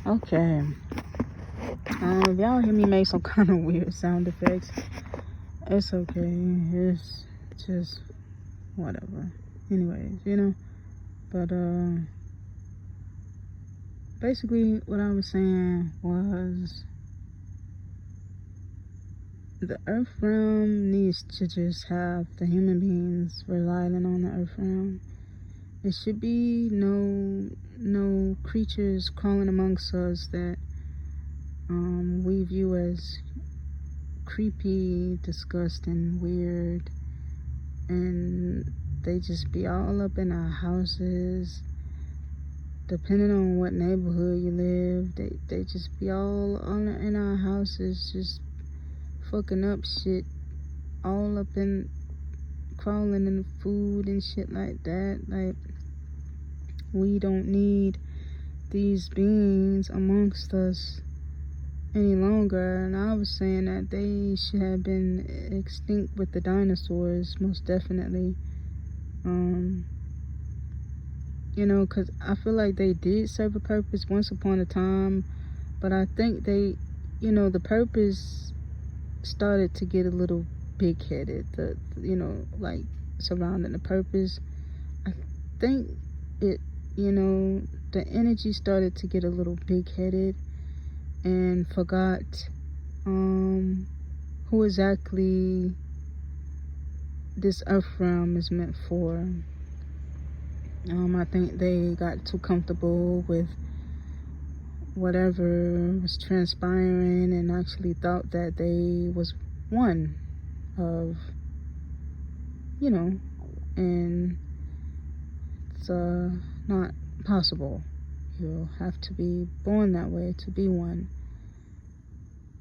Okay. If y'all hear me make some kind of weird sound effects, it's okay. It's just whatever. Anyways, But basically what I was saying was the earth realm needs to just have the human beings residing on the earth realm. It should be no creatures crawling amongst us that we view as creepy, disgusting, weird, and they just be all up in our houses. Depending on what neighborhood you live, they just be all in our houses, just fucking up shit, all up in, crawling in the food and shit like that. Like, we don't need these beings amongst us any longer. And I was saying that they should have been extinct with the dinosaurs, most definitely. Because I feel like they did serve a purpose once upon a time, but I think they, the purpose started to get a little big-headed, like surrounding the purpose. I think it, the energy started to get a little big-headed and forgot who exactly this earth realm is meant for. I think they got too comfortable with whatever was transpiring and actually thought that they was one of, and it's not possible. You'll have to be born that way to be one.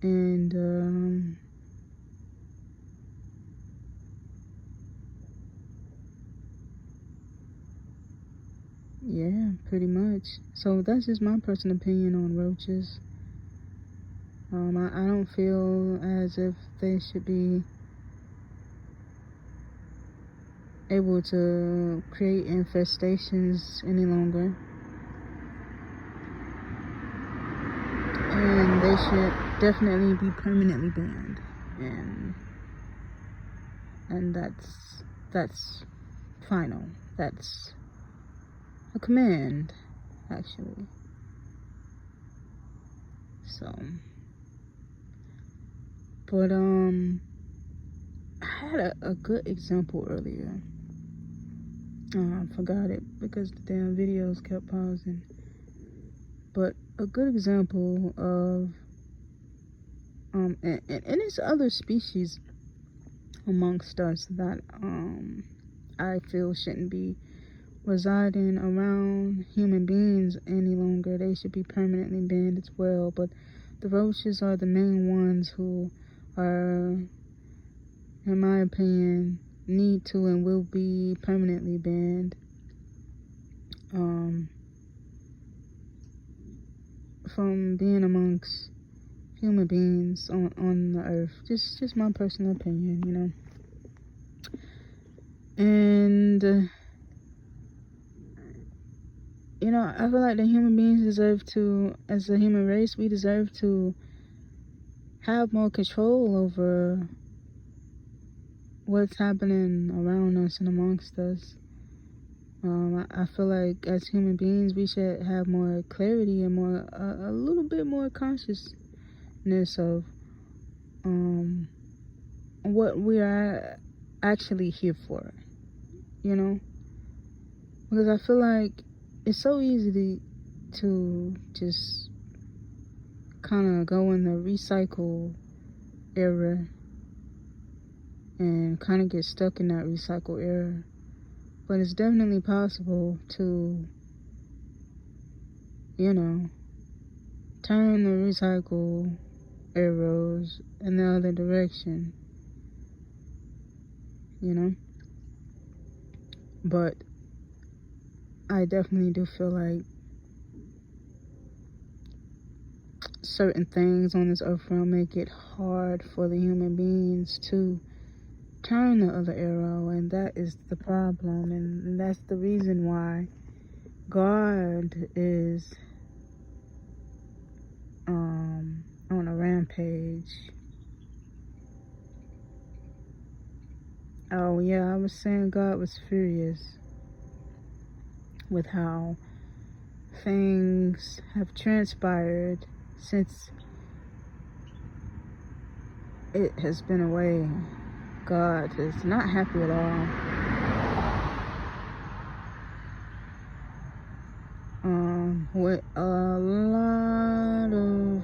And yeah, pretty much. So that's just my personal opinion on roaches. I don't feel as if they should be able to create infestations any longer. And they should definitely be permanently banned. And that's final. That's a command, actually. So, but I had a good example earlier. I forgot it because the damn videos kept pausing. But a good example of and it's other species amongst us that I feel shouldn't be residing around human beings any longer. They should be permanently banned as well. But the roaches are the main ones who are, in my opinion, need to and will be permanently banned from being amongst human beings on the earth. Just my personal opinion, And I feel like the human beings deserve to, as a human race, we deserve to have more control over what's happening around us and amongst us. I feel like as human beings, we should have more clarity and more, a little bit more consciousness of what we are actually here for, because I feel like it's so easy to just kind of go in the recycle era and kind of get stuck in that recycle era. But it's definitely possible to, turn the recycle arrows in the other direction, But I definitely do feel like certain things on this earth realm make it hard for the human beings to turn the other arrow, and that is the problem, and that's the reason why God is page. Oh yeah, I was saying God was furious with how things have transpired since it has been away. God is not happy at all. With a lot of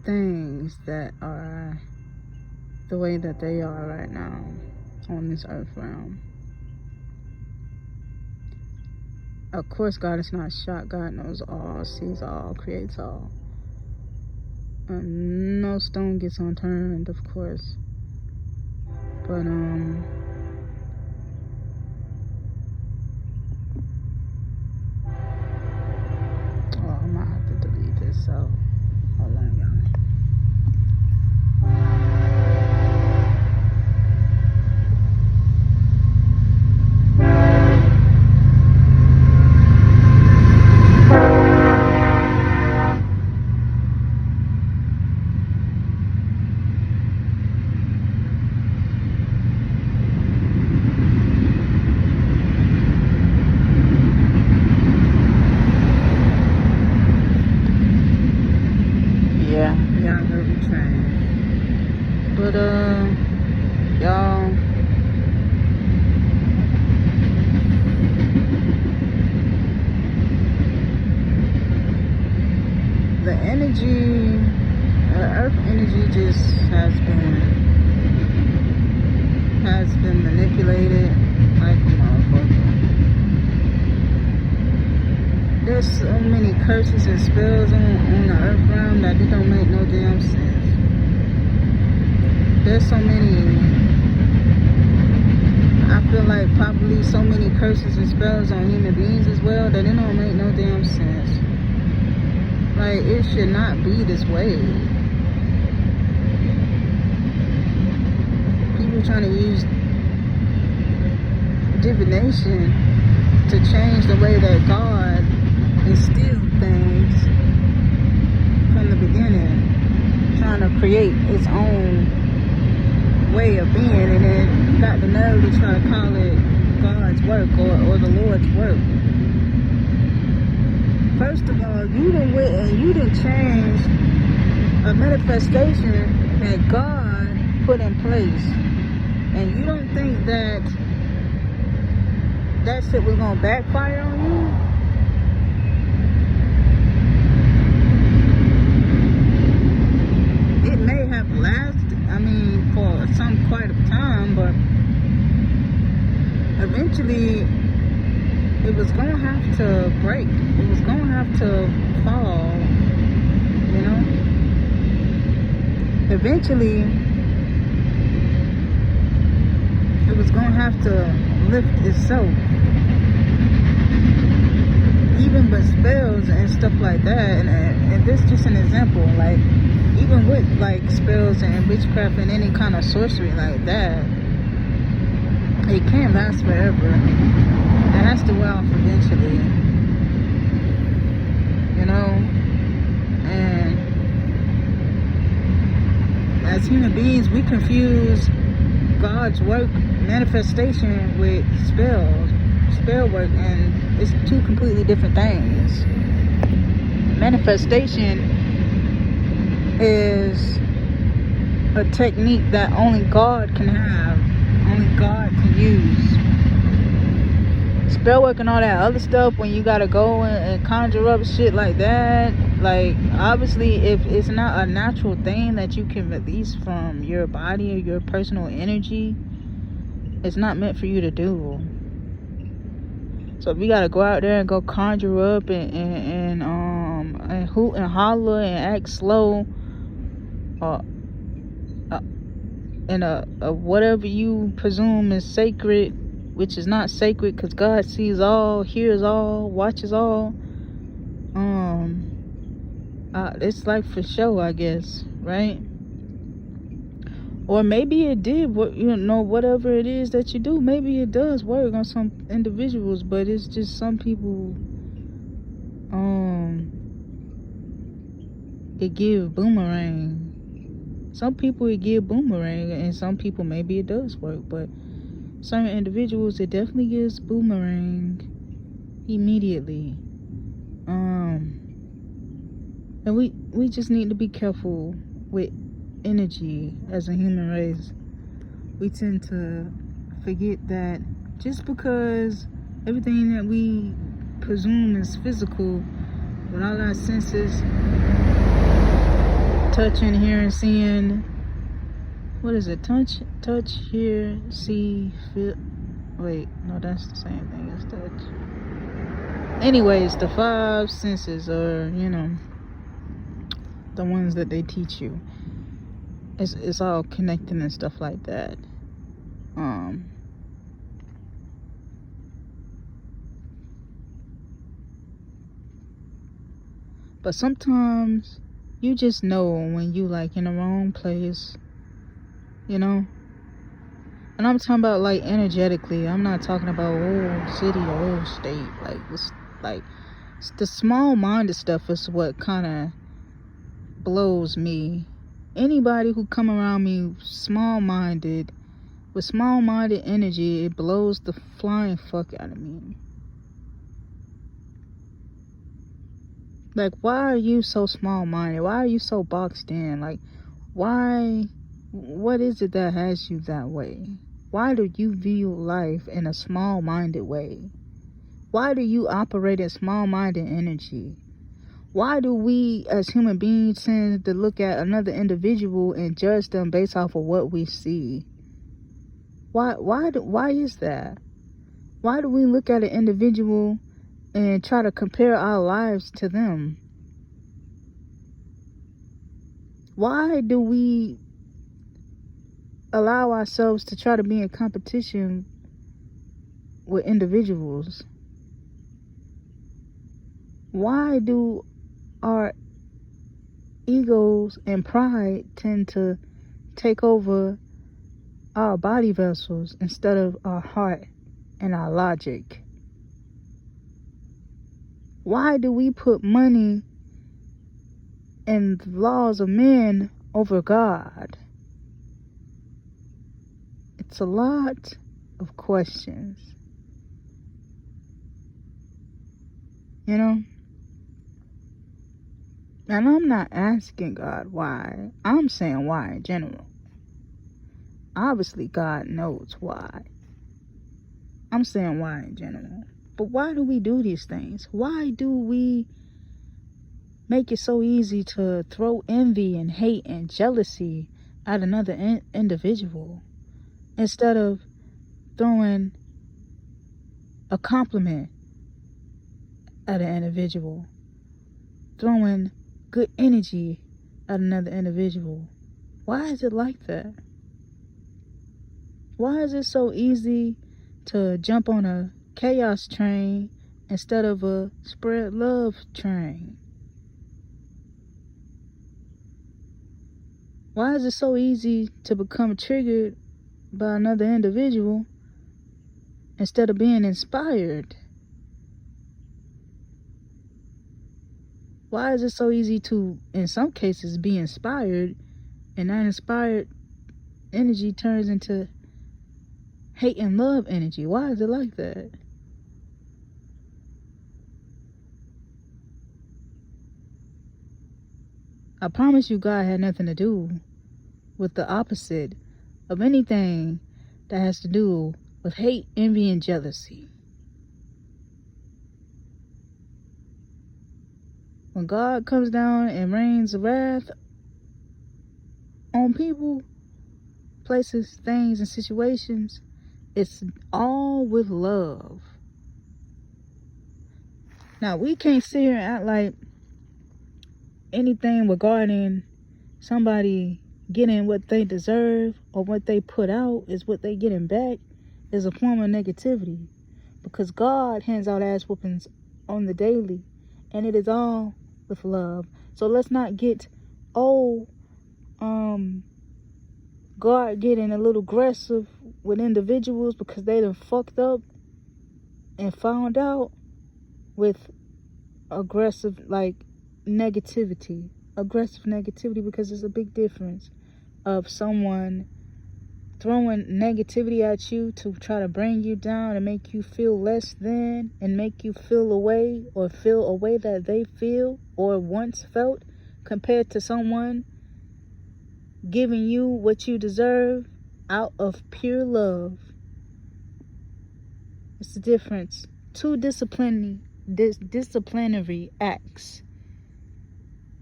things that are the way that they are right now on this earth realm. Of course, God is not shocked. God knows all, sees all, creates all. No stone gets unturned, of course. But, oh, I might have to delete this, so hold on, y'all. Yeah, y'all heard me trying. But, y'all, the energy, the earth energy just has been manipulated like a motherfucker. There's so many curses and spells on the earth realm that it don't make no damn sense. There's so many, I feel like probably so many curses and spells on human beings as well that it don't make no damn sense. Like, it should not be this way. People trying to use divination to change the way that God instilled things from the beginning, trying to create its own way of being, and then got the nerve to try to call it God's work or the Lord's work. First of all, you done changed a manifestation that God put in place, and you don't think that shit was gonna backfire on you? It may have lasted, I mean, for some quite a time, but eventually it was gonna have to break. It was gonna have to fall, you know? Eventually it was gonna have to lift itself. Even with spells and stuff like that, and this is just an example, like, even with like spells and witchcraft and any kind of sorcery like that, it can't last forever. It has to wear off eventually, you know. And as human beings, we confuse God's work, manifestation, with spell work, and it's two completely different things. Manifestation is a technique that only God can have, only God can use. Spell work and all that other stuff, when you gotta go and conjure up shit like that, like, obviously if it's not a natural thing that you can release from your body or your personal energy, it's not meant for you to do. So if you gotta go out there and go conjure up and hoot and holler and act slow, and whatever you presume is sacred, which is not sacred, because God sees all, hears all, watches all, it's like for show, I guess, right? Or maybe it did, whatever it is that you do, maybe it does work on some individuals, but it's just some people, it give boomerang. Some people it give boomerang, and some people maybe it does work, but certain individuals it definitely gives boomerang immediately. And we just need to be careful with energy as a human race. We tend to forget that just because everything that we presume is physical, with all our senses, touching, hearing, seeing, what is it? Touch, hear, see, feel. Wait, no, that's the same thing as touch. Anyways, the 5 senses are, the ones that they teach you. It's all connecting and stuff like that. But sometimes you just know when you like in the wrong place, And I'm talking about like energetically. I'm not talking about old city or old state. Like the small-minded stuff is what kind of blows me. Anybody who come around me small-minded, with small-minded energy, it blows the flying fuck out of me. Like, why are you so small-minded? Why are you so boxed in? Like, why? What is it that has you that way? Why do you view life in a small-minded way? Why do you operate in small-minded energy? Why do we as human beings tend to look at another individual and judge them based off of what we see? Why is that? Why do we look at an individual and try to compare our lives to them? Why do we allow ourselves to try to be in competition with individuals? Why do our egos and pride tend to take over our body vessels instead of our heart and our logic? Why do we put money and the laws of men over God? It's a lot of questions. And I'm not asking God why. I'm saying why in general. Obviously, God knows why. I'm saying why in general. But why do we do these things? Why do we make it so easy to throw envy and hate and jealousy at another individual instead of throwing a compliment at an individual, throwing good energy at another individual? Why is it like that? Why is it so easy to jump on a chaos train instead of a spread love train? Why is it so easy to become triggered by another individual instead of being inspired? Why is it so easy to, in some cases, be inspired, and that inspired energy turns into hate and love energy? Why is it like that? I promise you God had nothing to do with the opposite of anything that has to do with hate, envy, and jealousy. When God comes down and rains wrath on people, places, things, and situations, it's all with love. Now, we can't sit here and act like anything regarding somebody getting what they deserve or what they put out is what they getting back is a form of negativity, because God hands out ass whoopings on the daily, and it is all with love. So let's not get God getting a little aggressive with individuals because they done fucked up and found out with aggressive like negativity. aggressive negativity, because there's a big difference of someone throwing negativity at you to try to bring you down and make you feel less than, and make you feel a way, or feel a way that they feel or once felt, compared to someone giving you what you deserve out of pure love. It's the difference. Two disciplinary acts.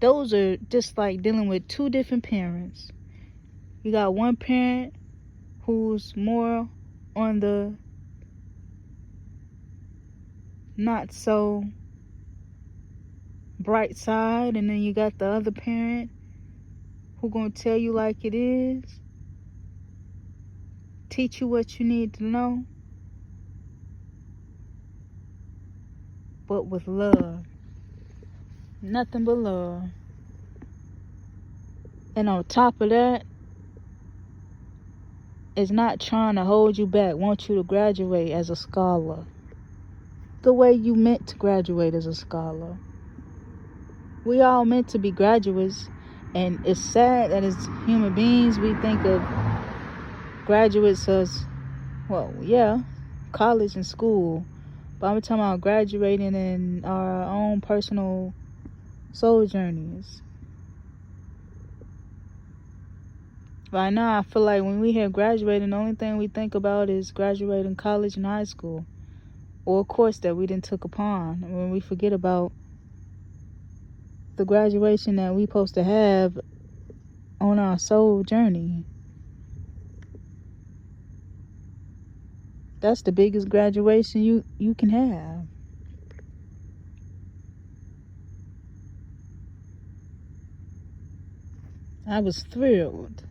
Those are just like dealing with two different parents. You got one parent who's more on the not so bright side, and then you got the other parent who gonna tell you like it is, teach you what you need to know, but with love. Nothing but love. And on top of that, is not trying to hold you back, want you to graduate as a scholar the way you meant to graduate as a scholar. We all meant to be graduates, and it's sad that as human beings we think of graduates as, well, yeah, college and school, but I'm talking about graduating in our own personal soul journeys. Right now, I feel like when we hear graduating, the only thing we think about is graduating college and high school, or a course that we didn't took upon. When we forget about the graduation that we supposed to have on our soul journey. That's the biggest graduation you can have. I was thrilled.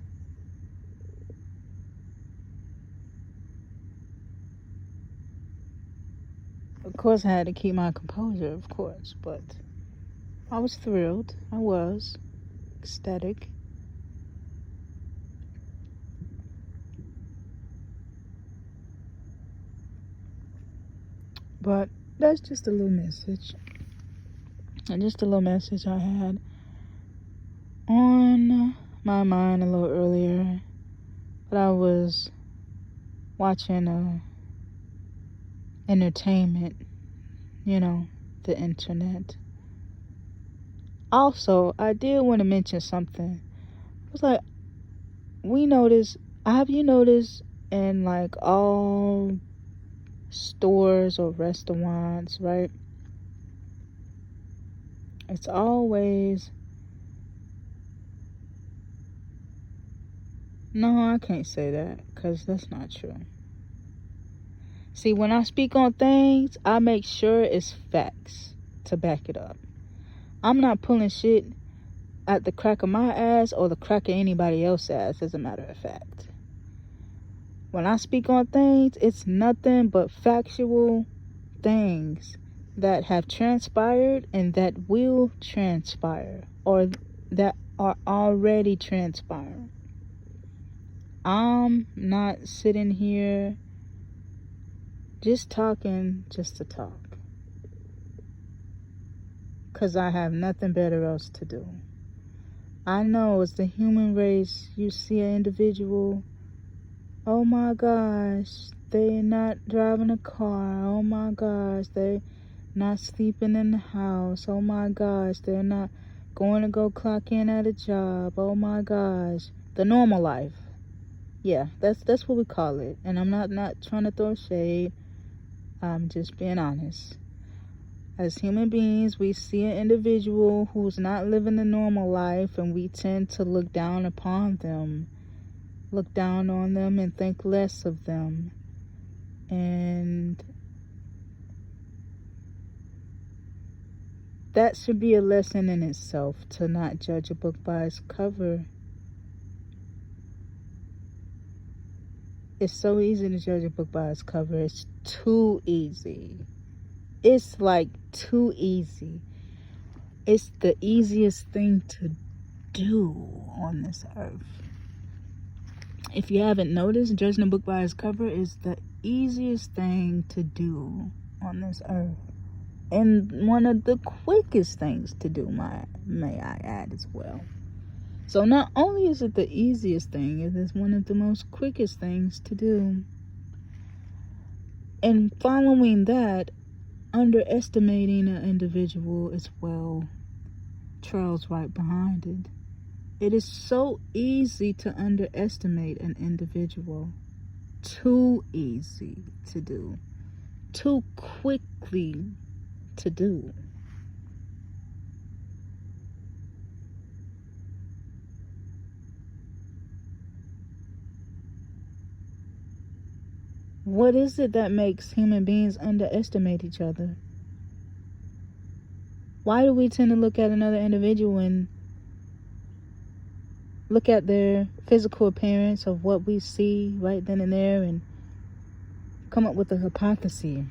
Of course, I had to keep my composure, of course, but I was thrilled. I was ecstatic. But that's just a little message. And just a little message I had on my mind a little earlier. But I was watching entertainment, the internet. Also, I did want to mention something. I was like, have you noticed in like all stores or restaurants, right? It's always, no, I can't say that because that's not true. See, when I speak on things, I make sure it's facts to back it up. I'm not pulling shit at the crack of my ass or the crack of anybody else's ass, as a matter of fact. When I speak on things, it's nothing but factual things that have transpired and that will transpire, or that are already transpiring. I'm not sitting here just talking just to talk, because I have nothing better else to do. I know as the human race, you see an individual, oh my gosh, they're not driving a car, oh my gosh, they're not sleeping in the house, oh my gosh, they're not going to go clock in at a job, oh my gosh, the normal life. Yeah, that's what we call it. And I'm not trying to throw shade, I'm just being honest. As human beings, we see an individual who's not living the normal life, and we tend to look down upon them, look down on them, and think less of them. And that should be a lesson in itself, to not judge a book by its cover. It's so easy to judge a book by its cover. It's too easy. It's like too easy. It's the easiest thing to do on this earth. If you haven't noticed, judging a book by its cover is the easiest thing to do on this earth. And one of the quickest things to do, may I add as well. So not only is it the easiest thing, it is one of the most quickest things to do. And following that, underestimating an individual as well trails right behind it. It is so easy to underestimate an individual. Too easy to do. Too quickly to do. What is it that makes human beings underestimate each other? Why do we tend to look at another individual and look at their physical appearance of what we see right then and there and come up with a hypothesis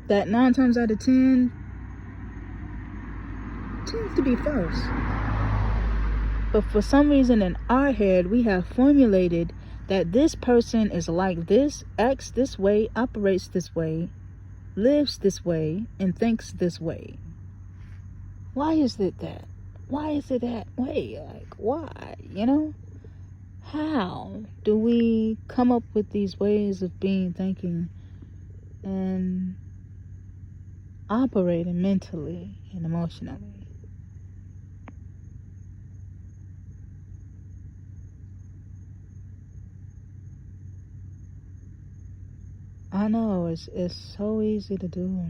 that 9 times out of 10 tends to be false? But for some reason in our head, we have formulated that this person is like this, acts this way, operates this way, lives this way, and thinks this way. Why is it that? Why is it that way? Like, why? How do we come up with these ways of being, thinking, and operating mentally and emotionally? I know it's so easy to do,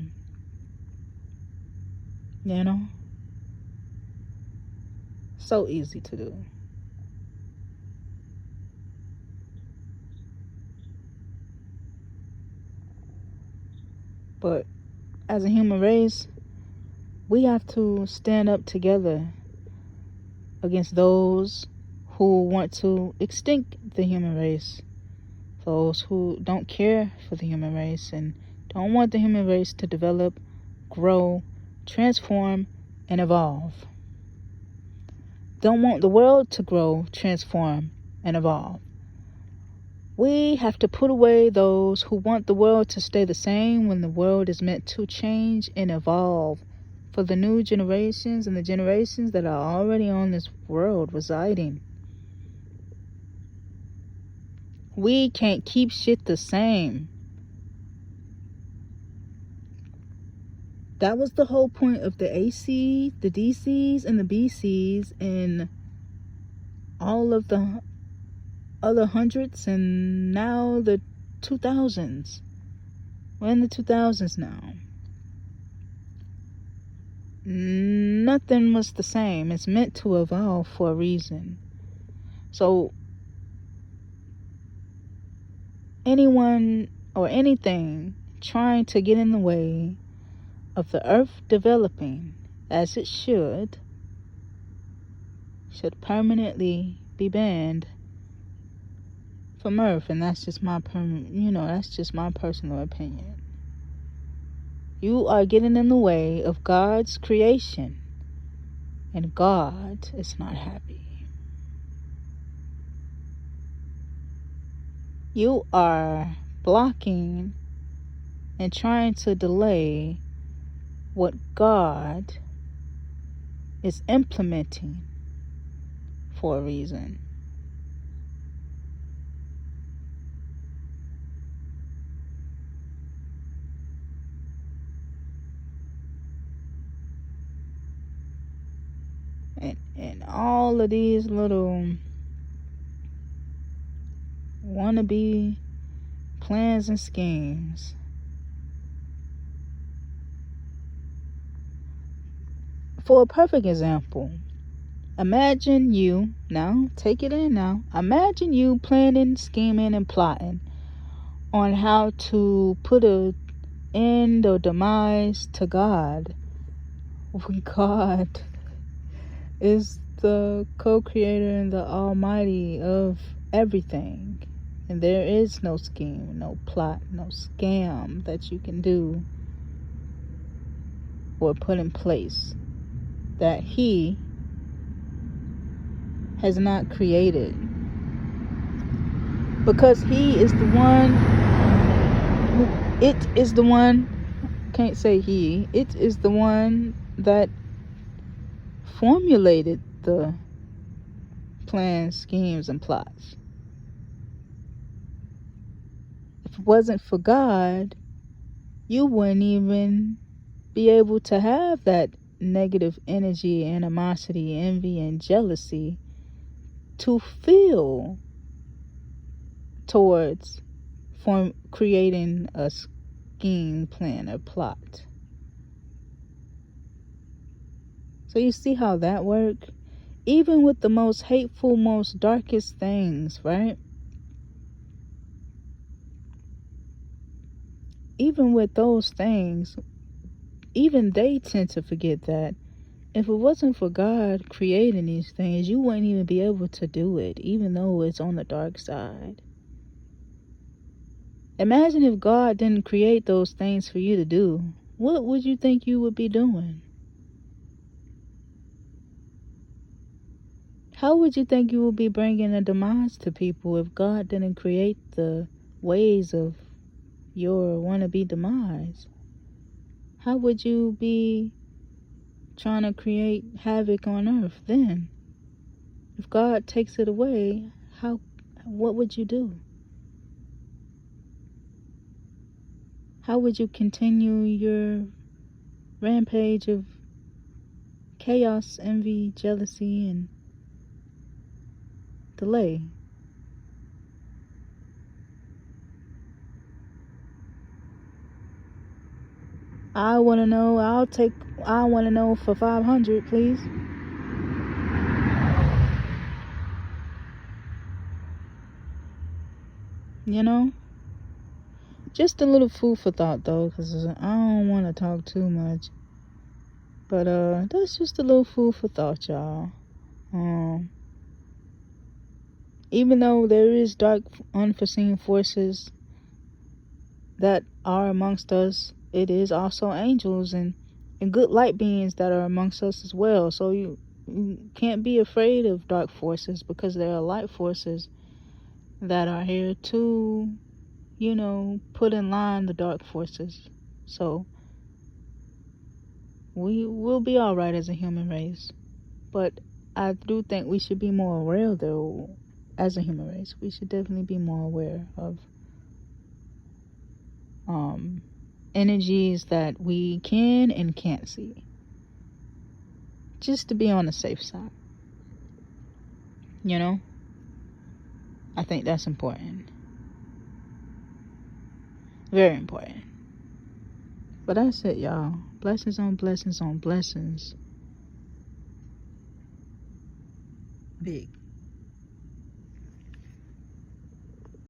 so easy to do. But as a human race, we have to stand up together against those who want to extinct the human race. Those who don't care for the human race and don't want the human race to develop, grow, transform, and evolve. Don't want the world to grow, transform, and evolve. We have to put away those who want the world to stay the same when the world is meant to change and evolve for the new generations and the generations that are already on this world residing. We can't keep shit the same. That was the whole point of the AC, the DCs, and the BCs, and all of the other hundreds, and now the 2000s. We're in the 2000s now. Nothing was the same. It's meant to evolve for a reason. So anyone or anything trying to get in the way of the earth developing as it should permanently be banned from earth. And that's just my that's just my personal opinion. You are getting in the way of God's creation, and God is not happy. You are blocking and trying to delay what God is implementing for a reason. And all of these little wannabe plans and schemes for a perfect example, imagine you, now take it in now, imagine you planning, scheming, and plotting on how to put an end or demise to God, when God is the co-creator and the almighty of everything. And there is no scheme, no plot, no scam that you can do or put in place that He has not created. Because He is the one, it is the one, can't say he. It is the one that formulated the plans, schemes, and plots. If it wasn't for God, you wouldn't even be able to have that negative energy, animosity, envy, and jealousy to feel towards creating a scheme, plan, or plot. So you see how that works? Even with the most hateful, most darkest things, right? Even with those things, even they tend to forget that if it wasn't for God creating these things, you wouldn't even be able to do it, even though it's on the dark side. Imagine if God didn't create those things for you to do. What would you think you would be doing? How would you think you would be bringing a demise to people if God didn't create the ways of your wannabe demise? How would you be trying to create havoc on earth then? If God takes it away, what would you do? How would you continue your rampage of chaos, envy, jealousy, and delay? I want to know. I want to know for 500, please. You know? Just a little food for thought, though, because I don't want to talk too much. But that's just a little food for thought, y'all. Even though there is dark, unforeseen forces that are amongst us, it is also angels and good light beings that are amongst us as well. So you can't be afraid of dark forces, because there are light forces that are here to, put in line the dark forces. So we will be all right as a human race. But I do think we should be more aware, though, as a human race. We should definitely be more aware of energies that we can and can't see, just to be on the safe side. I think that's important. Very important. But that's it, y'all. Blessings on blessings on blessings. Big.